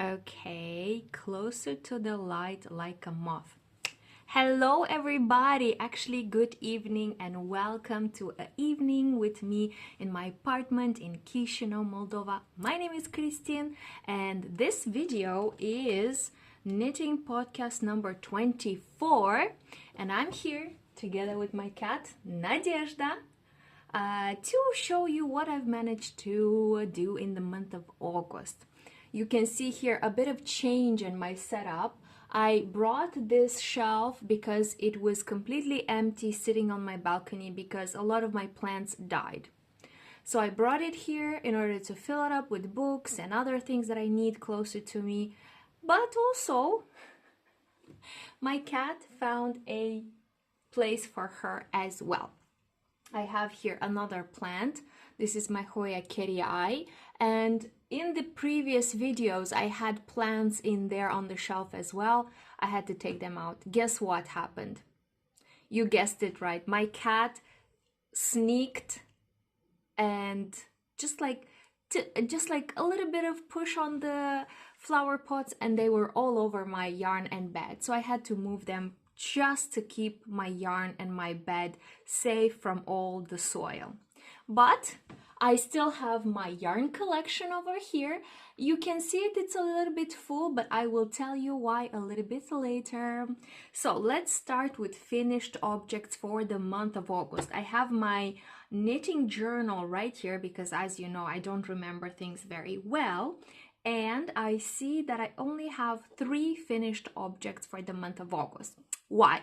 Okay, closer to the light like a moth. Hello everybody, actually good evening and welcome to an evening with me in my apartment in Chisinau, Moldova. My name is Christine and this video is knitting podcast number 24 and I'm here together with my cat Nadezhda to show you what I've managed to do in the month of August. You can see here a bit of change in my setup. I brought this shelf because it was completely empty sitting on my balcony because a lot of my plants died. So I brought it here in order to fill it up with books and other things that I need closer to me. But also, my cat found a place for her as well. I have here another plant. This is my Hoya kerii, and in the previous videos I had plants in there on the shelf as well. I had to take them out. Guess what happened? You guessed it right. My cat sneaked and just like a little bit of push on the flower pots and they were all over my yarn and bed. So I had to move them just to keep my yarn and my bed safe from all the soil. But I still have my yarn collection over here. You can see it's a little bit full, but I will tell you why a little bit later. So let's start with finished objects for the month of August. I have my knitting journal right here because, as you know, I don't remember things very well. And I see that I only have 3 finished objects for the month of August. Why?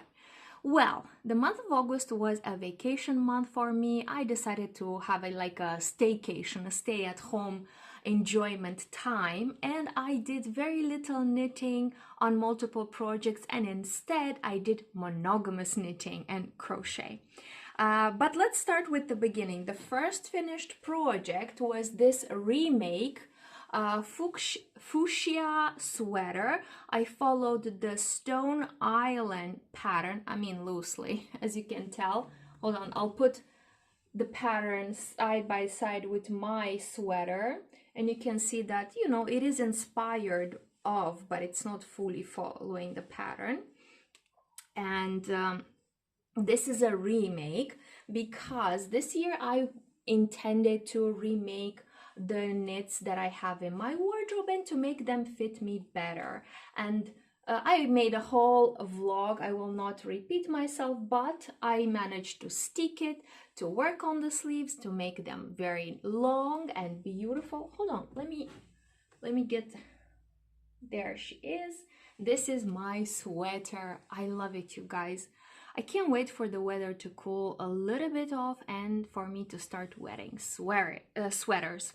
Well, the month of August was a vacation month for me. I decided to have a staycation, a stay-at-home enjoyment time, and I did very little knitting on multiple projects, and instead I did monogamous knitting and crochet. But let's start with the beginning. The first finished project was this remake Fucsia sweater. I followed the Stone Island pattern, I mean loosely, as you can tell. Hold on, I'll put the pattern side by side with my sweater, and you can see that, you know, it is inspired of, but it's not fully following the pattern. And this is a remake because this year I intended to remake the knits that I have in my wardrobe and to make them fit me better. And I made a whole vlog. I will not repeat myself, but I managed to stick it, to work on the sleeves, to make them very long and beautiful. Hold on, let me get, there she is. This is my sweater. I love it, you guys. I can't wait for the weather to cool a little bit off and for me to start wearing sweaters.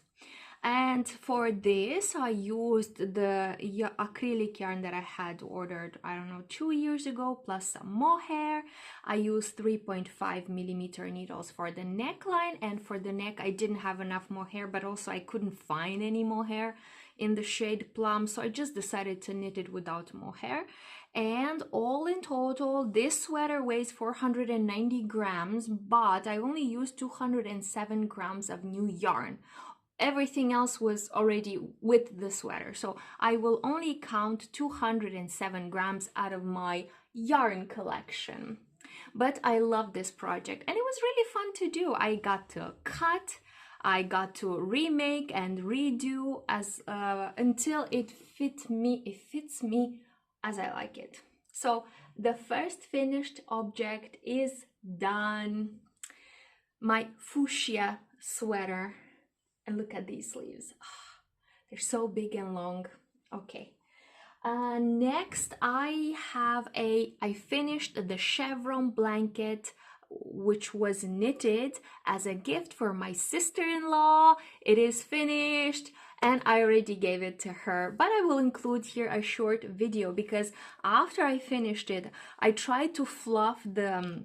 And for this, I used the acrylic yarn that I had ordered, I don't know, 2 years ago, plus some mohair. I used 3.5 millimeter needles for the neckline, and for the neck, I didn't have enough mohair, but also I couldn't find any mohair in the shade Plum, so I just decided to knit it without mohair. And all in total, this sweater weighs 490 grams, but I only used 207 grams of new yarn. Everything else was already with the sweater, so I will only count 207 grams out of my yarn collection. But I love this project and it was really fun to do. I got to cut, I got to remake and redo as until it fits me as I like it. So the first finished object is done. My fuchsia sweater. And look at these sleeves. Oh, they're so big and long. Okay. Next, I finished the Chevron blanket, which was knitted as a gift for my sister-in-law. It is finished and I already gave it to her, but I will include here a short video because after I finished it, I tried to fluff the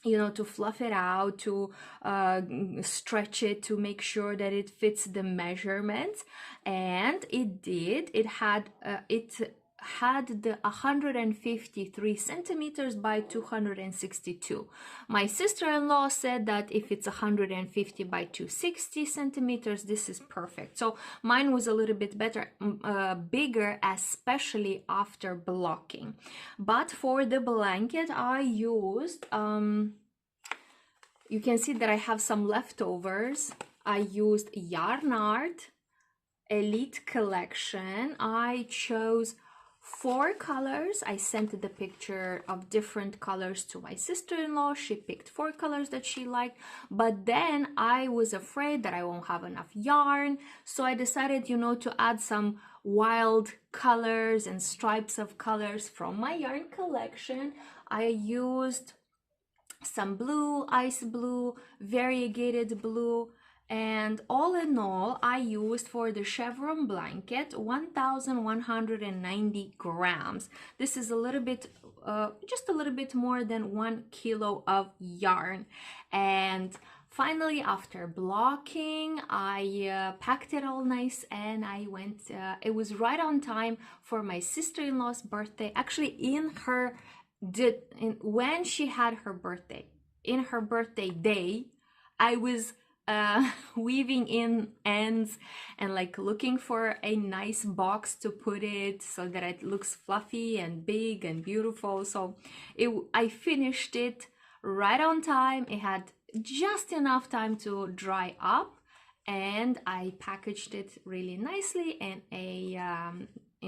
to fluff it out, to stretch it, to make sure that it fits the measurements, and it did. It had the 153 centimeters by 262. My sister-in-law said that if it's 150 by 260 centimeters, this is perfect. So mine was a little bit better, bigger, especially after blocking. But for the blanket, I used, you can see that I have some leftovers. I used Yarn Art Elite Collection. I chose 4 colors. I sent the picture of different colors to my sister-in-law. She picked 4 colors that she liked, but then I was afraid that I won't have enough yarn, so I decided, you know, to add some wild colors and stripes of colors from my yarn collection. I used some blue, ice blue, variegated blue, and all in all, I used for the Chevron blanket 1,190 grams. This is a little bit, just a little bit more than 1 kilo of yarn. And finally, after blocking, I packed it all nice, and I went, it was right on time for my sister-in-law's birthday. Actually, when she had her birthday, in her birthday day, I was weaving in ends and like looking for a nice box to put it so that it looks fluffy and big and beautiful. So I finished it right on time. It had just enough time to dry up, and I packaged it really nicely in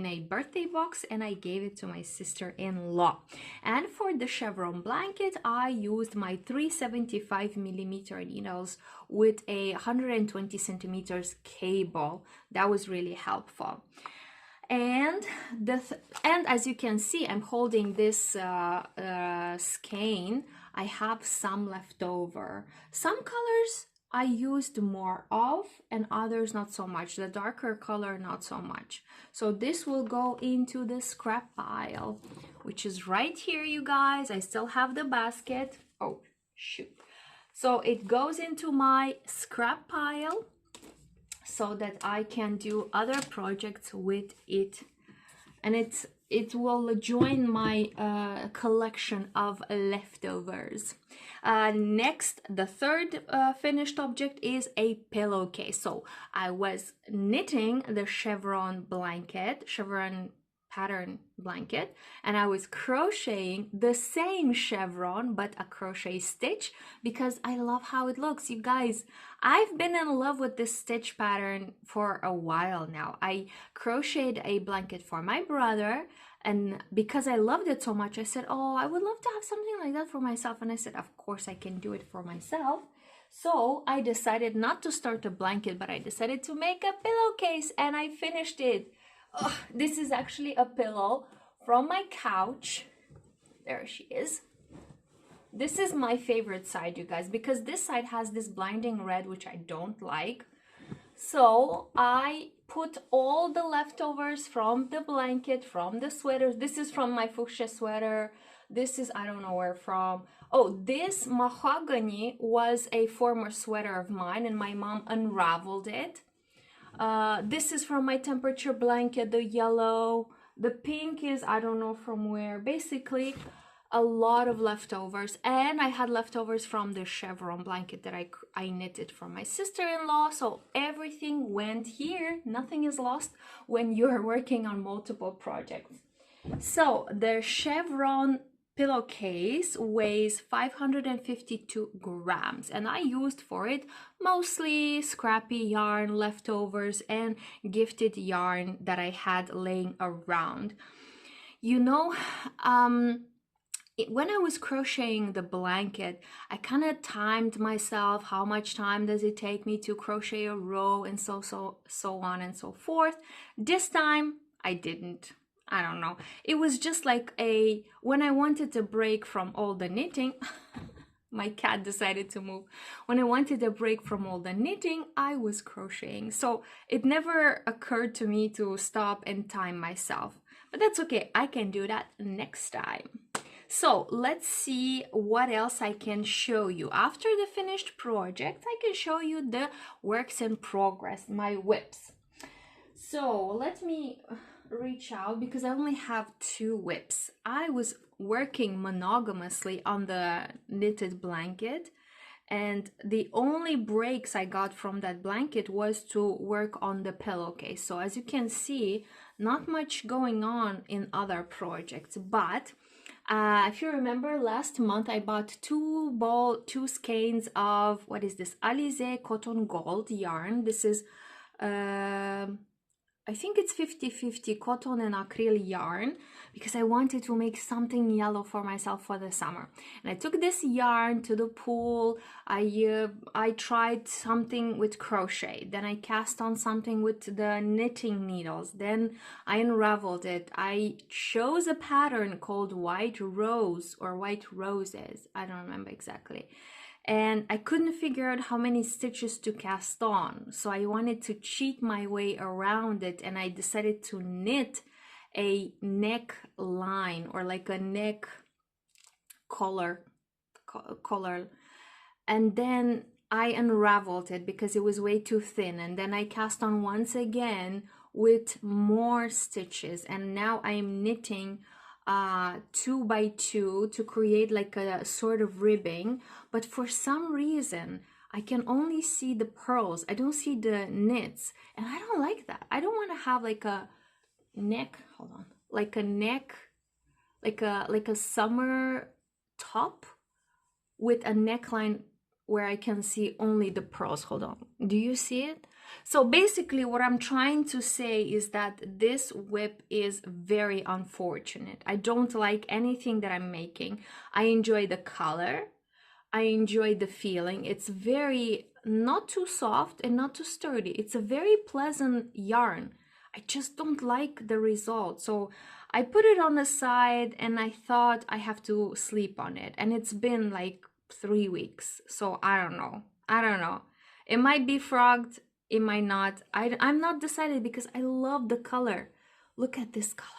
a birthday box, and I gave it to my sister-in-law. And for the Chevron blanket, I used my 375 millimeter needles with a 120 centimeters cable. That was really helpful. And as you can see, I'm holding this skein. I have some left over. Some colors I used more of, and others not so much. The darker color, not so much. So this will go into the scrap pile, which is right here, you guys. I still have the basket. Oh, shoot. So it goes into my scrap pile so that I can do other projects with it. And it will join my collection of leftovers. Next, the third finished object is a pillowcase. So I was knitting the Chevron pattern blanket, and I was crocheting the same chevron but a crochet stitch because I love how it looks. You guys, I've been in love with this stitch pattern for a while now. I crocheted a blanket for my brother, and because I loved it so much, I said, oh, I would love to have something like that for myself. And I said, of course I can do it for myself. So I decided not to start a blanket, but I decided to make a pillowcase, and I finished it. Oh, this is actually a pillow from my couch. There she is. This is my favorite side, you guys, because this side has this blinding red, which I don't like. So I put all the leftovers from the blanket, from the sweaters. This is from my fuchsia sweater. This is, I don't know where from. Oh, this mahogany was a former sweater of mine, and my mom unraveled it. This is from my temperature blanket, the yellow. The pink is, I don't know from where. Basically, a lot of leftovers. And I had leftovers from the Chevron blanket that I knitted from my sister-in-law. So everything went here. Nothing is lost when you're working on multiple projects. So the Chevron pillowcase weighs 552 grams, and I used for it mostly scrappy yarn, leftovers, and gifted yarn that I had laying around. You know, when I was crocheting the blanket, I kind of timed myself. How much time does it take me to crochet a row, and so on and so forth. This time I didn't. I don't know. It was just like when I wanted to break from all the knitting, my cat decided to move. When I wanted a break from all the knitting, I was crocheting. So it never occurred to me to stop and time myself. But that's okay. I can do that next time. So let's see what else I can show you. After the finished project, I can show you the works in progress, my whips. So let me reach out because I only have 2 whips. I was working monogamously on the knitted blanket, and the only breaks I got from that blanket was to work on the pillowcase. So as you can see, not much going on in other projects, but if you remember, last month I bought 2 skeins of, what is this, Alize Cotton Gold yarn. This is I think it's 50-50 cotton and acrylic yarn, because I wanted to make something yellow for myself for the summer. And I took this yarn to the pool. I tried something with crochet, then I cast on something with the knitting needles, then I unraveled it. I chose a pattern called White Rose or White Roses, I don't remember exactly, and I couldn't figure out how many stitches to cast on, so I wanted to cheat my way around it, and I decided to knit a neck line, or like a neck collar, and then I unraveled it because it was way too thin, and then I cast on once again with more stitches, and now I am knitting 2 by 2 to create like a sort of ribbing, but for some reason I can only see the purls, I don't see the knits, and I don't like that. I don't want to have like a neck, hold on, like a neck, like a summer top with a neckline where I can see only the purls. Hold on, do you see it? So basically what I'm trying to say is that this whip is very unfortunate. I don't like anything that I'm making. I enjoy the color, I enjoy the feeling. It's very not too soft and not too sturdy. It's a very pleasant yarn. I just don't like the result. So I put it on the side and I thought I have to sleep on it, and it's been like 3 weeks, so I don't know. It might be frogged, it might not. I'm not decided because I love the color. Look at this color.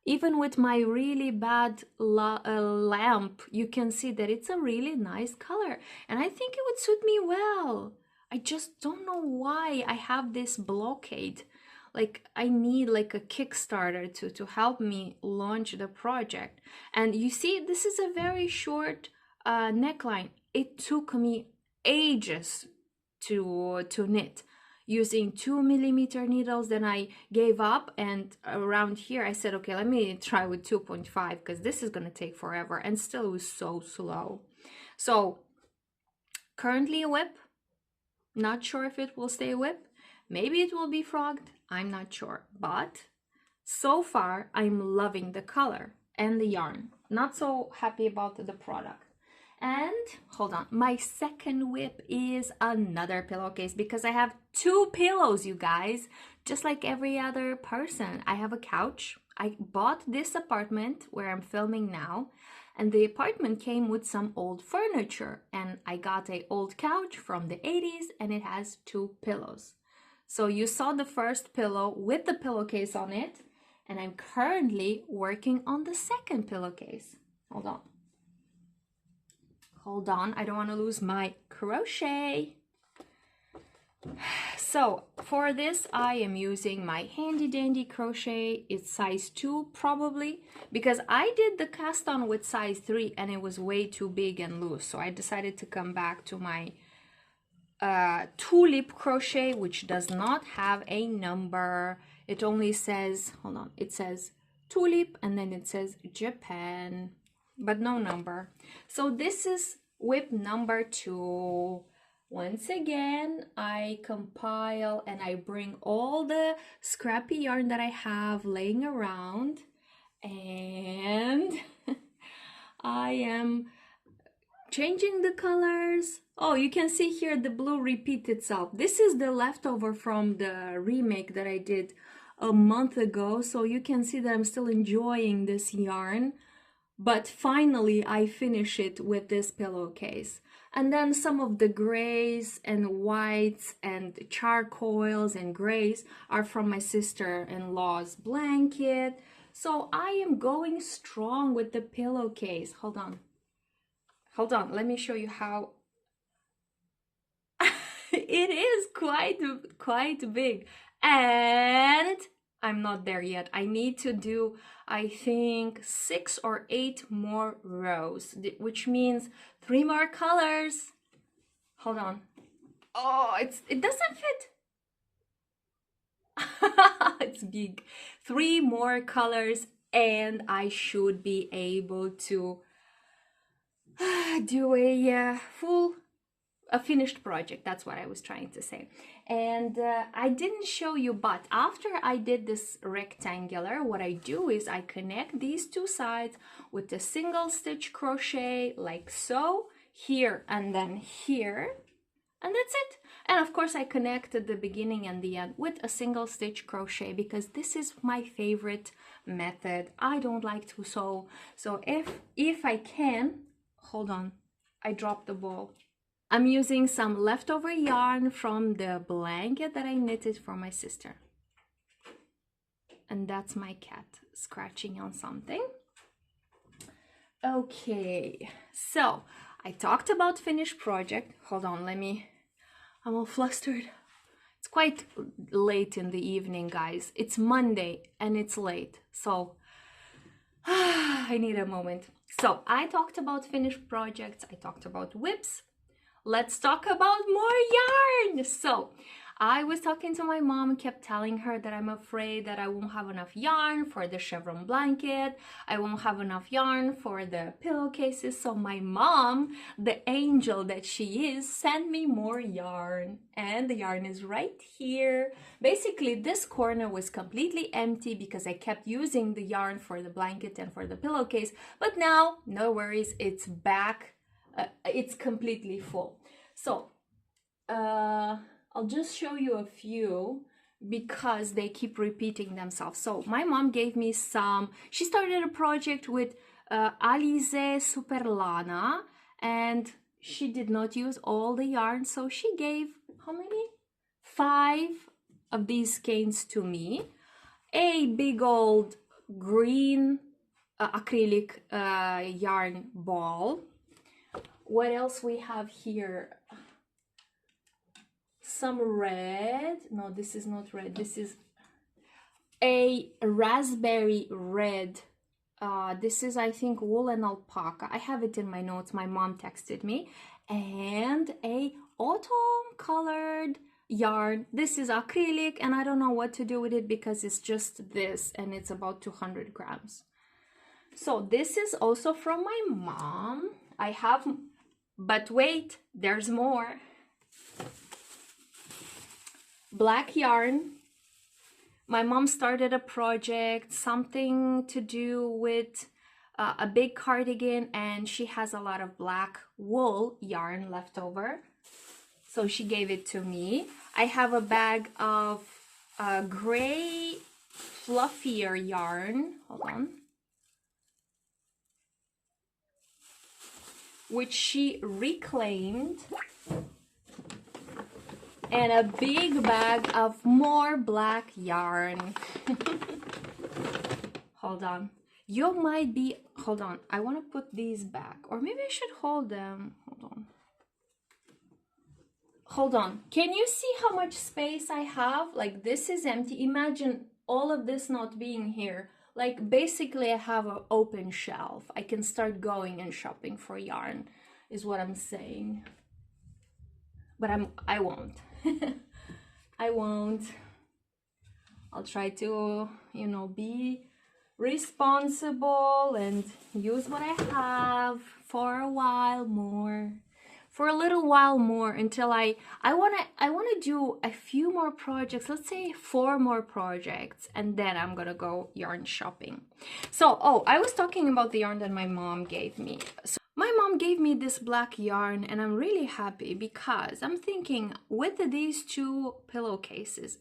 Even with my really bad lamp, you can see that it's a really nice color, and I think it would suit me well. I just don't know why I have this blockade. Like, I need like a Kickstarter to help me launch the project. And you see, this is a very short neckline. It took me ages to knit using 2mm needles. Then I gave up, and around here I said, okay, let me try with 2.5 because this is gonna take forever, and still it was so slow. So currently a whip, not sure if it will stay a whip, maybe it will be frogged, I'm not sure, but so far I'm loving the color and the yarn. Not so happy about the product. And hold on, my second whip is another pillowcase, because I have 2 pillows, you guys, just like every other person. I have a couch. I bought this apartment where I'm filming now, and the apartment came with some old furniture, and I got an old couch from the 80s, and it has 2 pillows. So you saw the first pillow with the pillowcase on it, and I'm currently working on the second pillowcase. Hold on, I don't want to lose my crochet. So for this, I am using my handy dandy crochet. It's size 2 probably, because I did the cast on with size 3 and it was way too big and loose. So I decided to come back to my tulip crochet, which does not have a number. It only says, hold on, it says tulip and then it says Japan, but no number. So this is whip number 2. Once again, I compile and I bring all the scrappy yarn that I have laying around, and I am changing the colors. Oh, you can see here the blue repeat itself. This is the leftover from the remake that I did a month ago, so you can see that I'm still enjoying this yarn. But finally I finish it with this pillowcase. And then some of the grays and whites and charcoals and grays are from my sister-in-law's blanket. So I am going strong with the pillowcase. Hold on, let me show you how it is quite big. And I'm not there yet. I need to do, I think, 6 or 8 more rows, which means 3 more colors. Hold on. Oh, it doesn't fit. It's big. 3 more colors and I should be able to do a finished project. That's what I was trying to say. And I didn't show you, but after I did this rectangular, what I do is I connect these 2 sides with a single stitch crochet like so, here and then here, and that's it. And of course I connected the beginning and the end with a single stitch crochet because this is my favorite method. I don't like to sew, so if I can, hold on, I dropped the ball. I'm using some leftover yarn from the blanket that I knitted for my sister. And that's my cat scratching on something. Okay, so I talked about finished project. Hold on, I'm all flustered. It's quite late in the evening, guys. It's Monday and it's late, so I need a moment. So I talked about finished projects. I talked about whips. Let's talk about more yarn. So I was talking to my mom, kept telling her that I'm afraid that I won't have enough yarn for the chevron blanket. I won't have enough yarn for the pillowcases. So my mom, the angel that she is, sent me more yarn. And the yarn is right here. Basically, this corner was completely empty because I kept using the yarn for the blanket and for the pillowcase. But now, no worries, it's back. It's completely full. So I'll just show you a few because they keep repeating themselves. So my mom gave me some, she started a project with Alize Superlana and she did not use all the yarn, so she gave how many? 5 of these skeins to me. A big old green acrylic yarn ball. What else we have here? Some red. No, this is not red. This is a raspberry red. This is, I think, wool and alpaca. I have it in my notes. My mom texted me. And a autumn colored yarn. This is acrylic and I don't know what to do with it because it's just this and it's about 200 grams. So this is also from my mom. I have, but wait, there's more. Black yarn. My mom started a project, something to do with a big cardigan, and she has a lot of black wool yarn left over. So she gave it to me. I have a bag of gray fluffier yarn. Hold on. Which she reclaimed, and a big bag of more black yarn. Hold on. You might be, hold on, I want to put these back, or maybe I should hold them. Hold on. Hold on. Can you see how much space I have? Like, this is empty. Imagine all of this not being here. Like, basically I have an open shelf. I can start going and shopping for yarn, is what I'm saying. But I won't. I won't. I'll try to, you know, be responsible and use what I have for a while more. For a little while more until I want to do a few more projects, let's say 4 more projects, and then I'm gonna go yarn shopping. So, oh, I was talking about the yarn that my mom gave me. So my mom gave me this black yarn and I'm really happy because I'm thinking with these 2 pillowcases,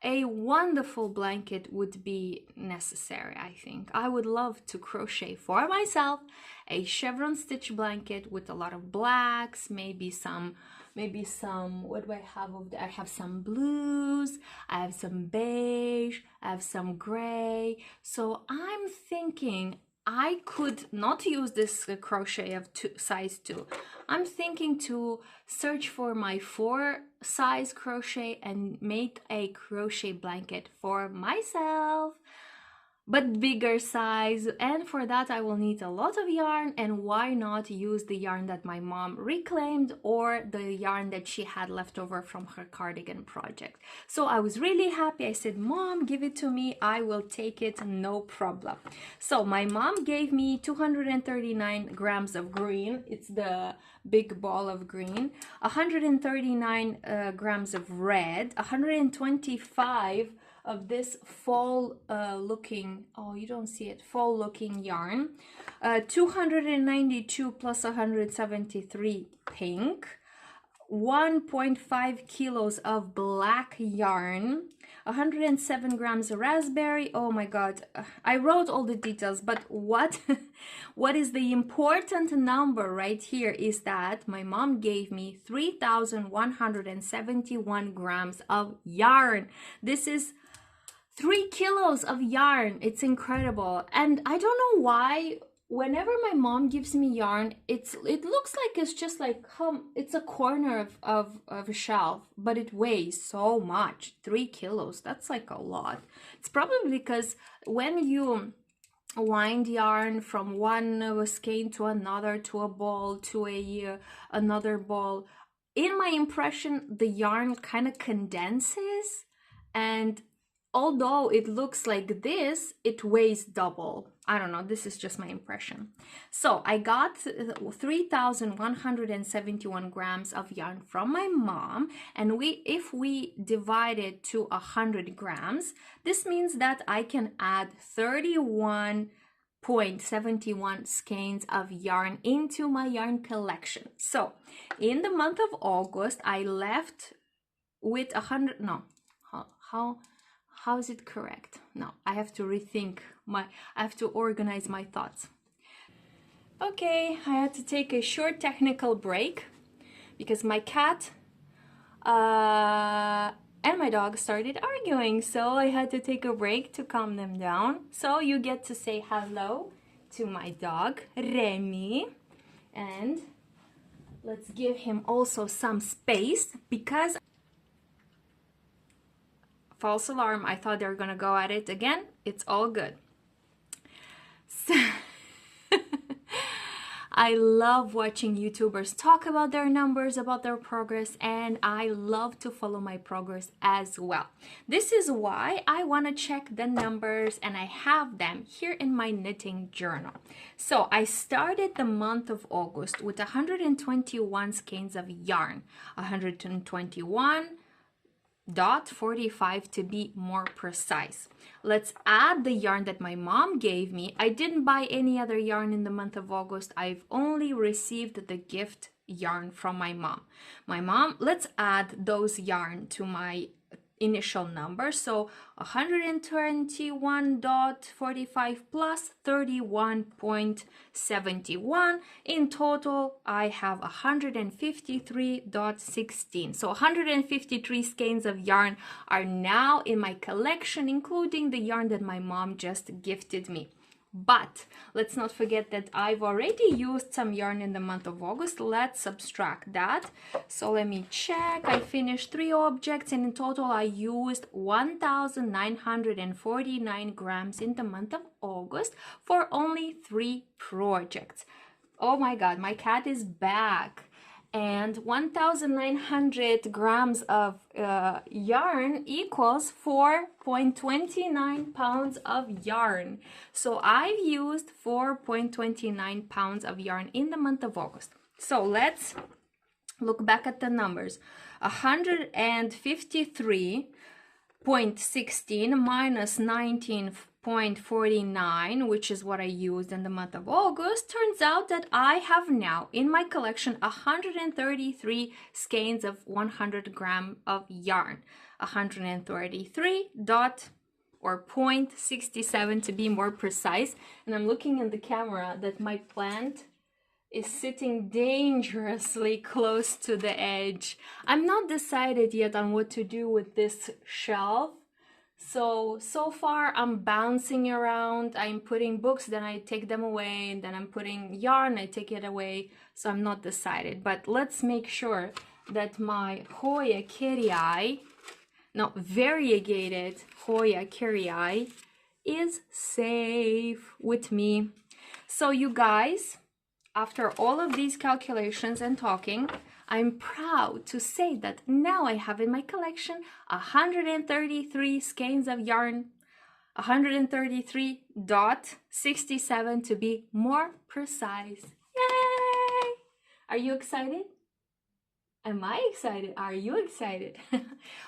a wonderful blanket would be necessary, I think. I would love to crochet for myself a chevron stitch blanket with a lot of blacks, maybe some, what do I have over there? I have some blues, I have some beige, I have some gray. So I'm thinking I could not use this crochet of size 2. I'm thinking to search for my 4 size crochet and make a crochet blanket for myself, but bigger size, and for that I will need a lot of yarn, and why not use the yarn that my mom reclaimed or the yarn that she had left over from her cardigan project. So I was really happy. I said, Mom, give it to me, I will take it, no problem. So my mom gave me 239 grams of green, it's the big ball of green, 139 grams of red, 125 of this fall looking, oh, you don't see it, fall looking yarn, 292 plus 173 pink, 1.5 kilos of black yarn, 107 grams of raspberry. Oh my god, I wrote all the details, but what is the important number right here is that my mom gave me 3,171 grams of yarn. This is 3 kilos of yarn. It's incredible. And I don't know why whenever my mom gives me yarn, it looks like it's just like it's a corner of a shelf, but it weighs so much. 3 kilos, that's like a lot. It's probably because when you wind yarn from one skein to another, to a ball, to another ball, in my impression the yarn kind of condenses, and although it looks like this, it weighs double. I don't know, this is just my impression. So I got 3,171 grams of yarn from my mom, and if we divide it to 100 grams, this means that I can add 31.71 skeins of yarn into my yarn collection. So in the month of August, I left with 100, no, how is it correct? No, I have to rethink I have to organize my thoughts. Okay, I had to take a short technical break because my cat and my dog started arguing, so I had to take a break to calm them down. So you get to say hello to my dog, Remy, and let's give him also some space because false alarm, I thought they were gonna go at it again. It's all good. So I love watching YouTubers talk about their numbers, about their progress, and I love to follow my progress as well. This is why I want to check the numbers, and I have them here in my knitting journal. So I started the month of August with 121 skeins of yarn, 121.45 to be more precise. Let's add the yarn that my mom gave me. I didn't buy any other yarn in the month of August. I've only received the gift yarn from my mom. Let's add those yarn to my initial number. So 121.45 plus 31.71. In total, I have 153.16. So 153 skeins of yarn are now in my collection, including the yarn that my mom just gifted me. But let's not forget that I've already used some yarn in the month of August. Let's subtract that. So let me check. I finished 3 objects, and in total I used 1,949 grams in the month of August for only 3 projects. Oh my god, my cat is back. And 1,900 grams of yarn equals 4.29 pounds of yarn. So I've used 4.29 pounds of yarn in the month of August. So let's look back at the numbers. 153.16 minus 19.49, which is what I used in the month of August, turns out that I have now in my collection 133 skeins of 100 gram of yarn. 133 dot or 0.67 to be more precise. And I'm looking in the camera that my plant is sitting dangerously close to the edge. I'm not decided yet on what to do with this shelf, So far I'm bouncing around. I'm putting books, then I take them away, and then I'm putting yarn, I take it away. So I'm not decided, but let's make sure that my Hoya Kirii, no, variegated Hoya Kirii is safe with me. So you guys, after all of these calculations and talking, I'm proud to say that now I have in my collection 133 skeins of yarn, 133.67 to be more precise. Yay! Are you excited? Am I excited? Are you excited?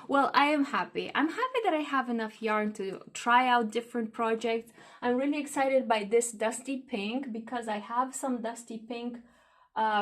Well, I am happy. I'm happy that I have enough yarn to try out different projects. I'm really excited by this dusty pink because I have some dusty pink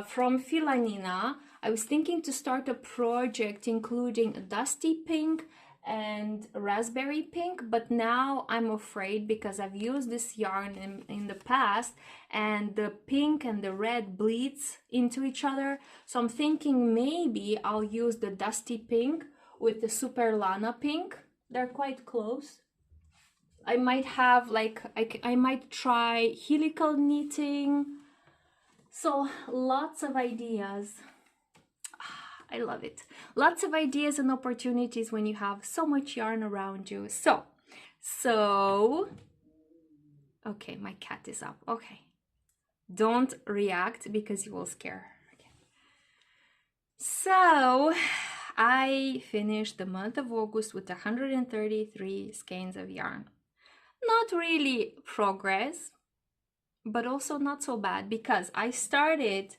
from Filanina. I was thinking to start a project including a dusty pink and raspberry pink, but now I'm afraid because I've used this yarn in the past and the pink and the red bleeds into each other. So I'm thinking maybe I'll use the dusty pink with the Super Lana pink. They're quite close. I might have like, I might try helical knitting. So lots of ideas. I love it. Lots of ideas and opportunities when you have so much yarn around you. So, okay, my cat is up. Okay. Don't react because you will scare her. Okay. So, I finished the month of August with 133 skeins of yarn. Not really progress, but also not so bad because I started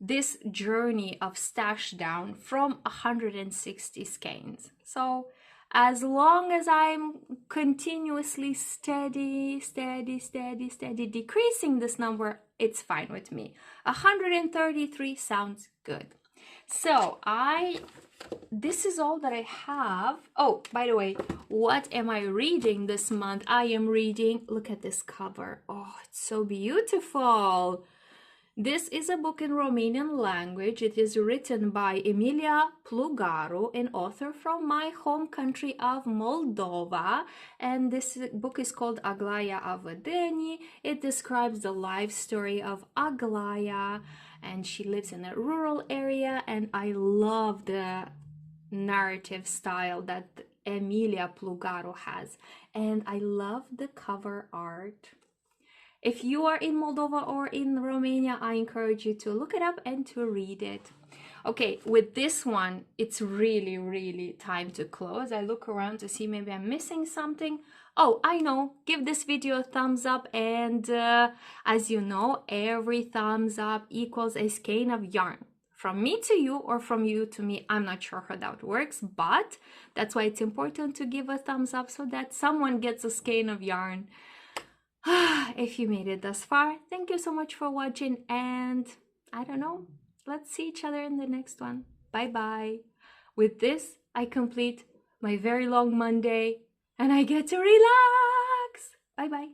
this journey of stash down from 160 skeins. So as long as I'm continuously steady decreasing this number, it's fine with me. 133 sounds good. So this is all that I have. Oh, by the way, what am I reading this month? I am reading, look at this cover. Oh, it's so beautiful. This is a book in Romanian language. It is written by Emilia Plugaru, an author from my home country of Moldova. And this book is called Aglaia Avadanii. It describes the life story of Aglaia, and she lives in a rural area. And I love the narrative style that Emilia Plugaru has. And I love the cover art. If you are in Moldova or in Romania, I encourage you to look it up and to read it. Okay, with this one, it's really time to close. I look around to see maybe I'm missing something. Oh, I know. Give this video a thumbs up, and as you know, every thumbs up equals a skein of yarn. From me to you or from you to me, I'm not sure how that works, but that's why it's important to give a thumbs up so that someone gets a skein of yarn. If you made it thus far, thank you so much for watching, and I don't know, let's see each other in the next one. Bye bye. With this, I complete my very long Monday and I get to relax. Bye bye.